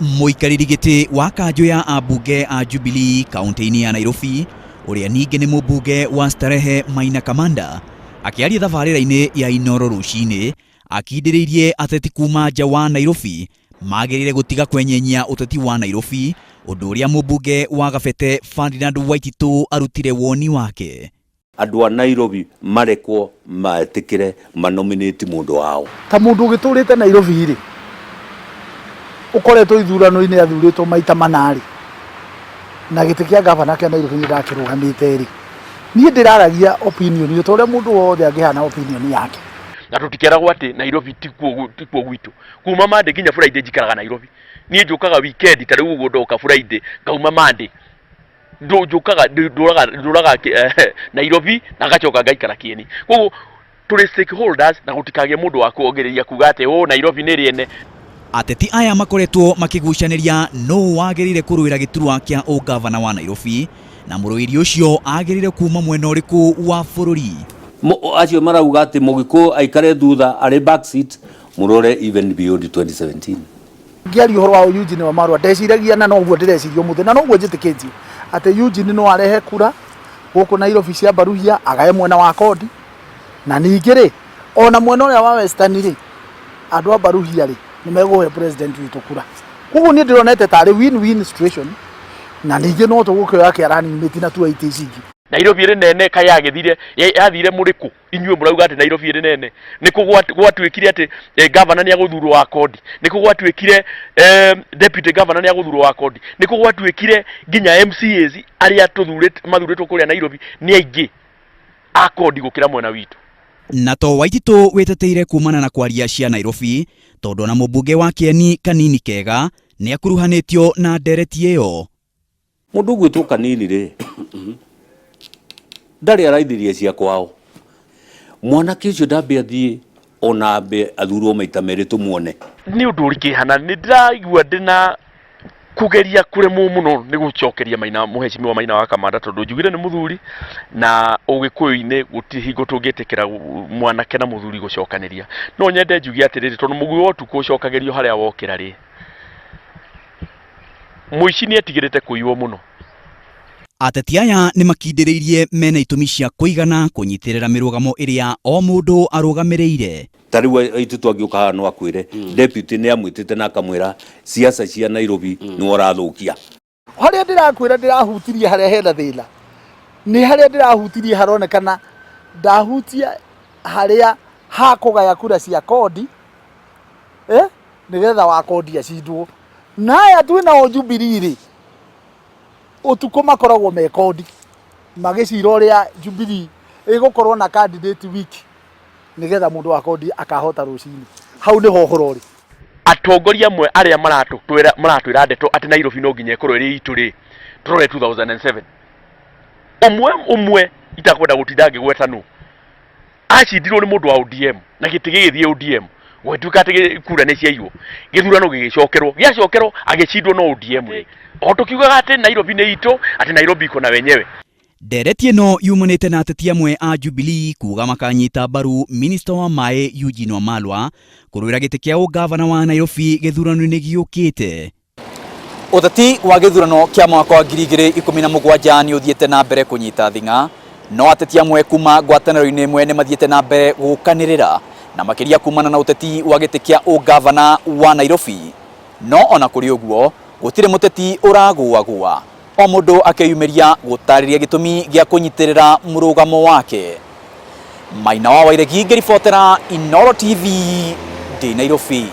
Muikariri giti wa kanjo ya ambunge a Jubilee kaunti-ini ya Nairobi uria ningi ni mubunge wa Starehe Maina Kamanda akiaria thabarira-ini ya Inoro rucini akindiriirie ateti kuma nja wa Nairobi magirire gutiga kwenyenya uteti wa Nairobi undu uria mubunge wa Gabete Ferdinand Waititu arutire woni wake. Andu a Nairobi marekwo matikire manominate mundu wao ta mundu ugiturite Nairobi ri ukoretwo ithurano-ini athuritwo maita manari na giti kia gavana kia Nairobi ndakirugamite ri nie ndiraragia opinion yo toria mundu wothe angihana opinion yake na tutikerago ati Nairobi tikwo gwitu kuma Monday nginya Friday njikaraga Nairobi nie njukaga weekend tari uguo ndoka Friday ngauma Monday njukaga nduraga Nairobi na gachoka ngaikara Kieni koguo turi stakeholders na gutikagie mundu wa kuongereria kuga ati Nairobi ni riene. Ateti aya makoretwo makigucaniria no wagirire kuruira giturwa kia ugavana wa Nairobi na muruiri ucio agirire kuma mwena uriku wa bururi. Acio marauga ati Mugiku aikare thutha ari backseat murore even beyond 2017. Ngiari horo wa Eugene Wamalwa ndeciragia na no guo ndireciria muthe na no guo njitikitie ati Eugene no arehe kura guku Nairobi cia Baruhia agae mwena wa Kodi na ningi ri ona mwena uria wa Western ri andu a Baruhia ri nimeguhe president witu kura koguo ni ndironete tari win-win situation na ningi no tugukioya kiarani mitina tu ITC Nairobi ri nene kaya githire yathire muriku inyuĩ murauga ati Nairobi ri nene niko gwatuikire ati governor ni aguthurwo wa Kodi niko gwatuikire deputy governor ni aguthurwo wa Kodi niko gwatuikire nginya MCAs aria mathuritwo kuria Nairobi ni aingi a Kodi gukira mwena witu. Na to Waititu weteteire kumana na kwaria cia Nairobi tondu na mubunge wa Kieni Kanini Kega ni akuruhanitio na ndereti iyo. Mundu gwitwo Kanini ri ndari araithirie cia kwao mwanake ucio ndambe athie ona ambe athurwo maita meri tumuone ni undu urikihana ni ndiraigua ndina kugeria kuremwo muno ni gucokeria Maina muheshimiwa Maina wa Kamanda tondu njugire ni muthuri na ugikuyu-ini gutihingo tungitikira mwanake na muthuri gucokaniria no nyende njugi atiriri tondu mugwi wotu gucokagerio haria wokira ri muici ni etigirite kuiwo muno. Ateti aya ni makindiriirie mena itumi cia kuigana kunyitirira mirugamo iria o mundu arugamireire. Tariu Waititu agiuka no akwire deputy ni amwitite na akamwira siasa cia Nairobi ni warathukia haria ndirakwira ndirahutirie haria hena thina ni haria ndirahutirie haronekana ndahutia haria hakugaya kura cia Kodi nigetha wa Kodi acindwo na aya twina Jubilee ri utuko makoragwo me Kodi magicira uria Jubilee igukorwo na candidate week nigetha mundu wa Kodi akahota rucini hau niho horori atongoria amwe aria maratwira ndeto ati Nairobi no nginya ikorwo iri itu ri turore 2007 umwe itakwenda gutinda ngigwetanu acindirwo ni mundu wa ODM na giti gigithie ODM gwituka ati kura ni ciaiywo githurano giacokerwo agicindwo no ODM ri o tukiugaga ati Nairobi ni itu ati Nairobi iko na wenyewe. Ndereti ino yumanite na ateti amwe a Jubilee kuga makanyita mbaru minister wa mai Eugene Wamalwa kuruira giti kia ugavana wa Nairobi githurano-ini giukite. Uteti wa githurano kia mwaka wa 2017 ni uthiete na mbere kunyita thinga no ateti amwe kuma ngwataniro-ini imwe ni mathiete na mbere gukanirira na makiria kumana na uteti wa giti kia ugavana wa Nairobi no ona kuri uguo gutire muteti uraguagua o mundu akeyumeria gutariria gitumi gia kunyitirira murugamo wake. Maina wa Wairegi ngiribotera Inoro TV ndi Nairobi.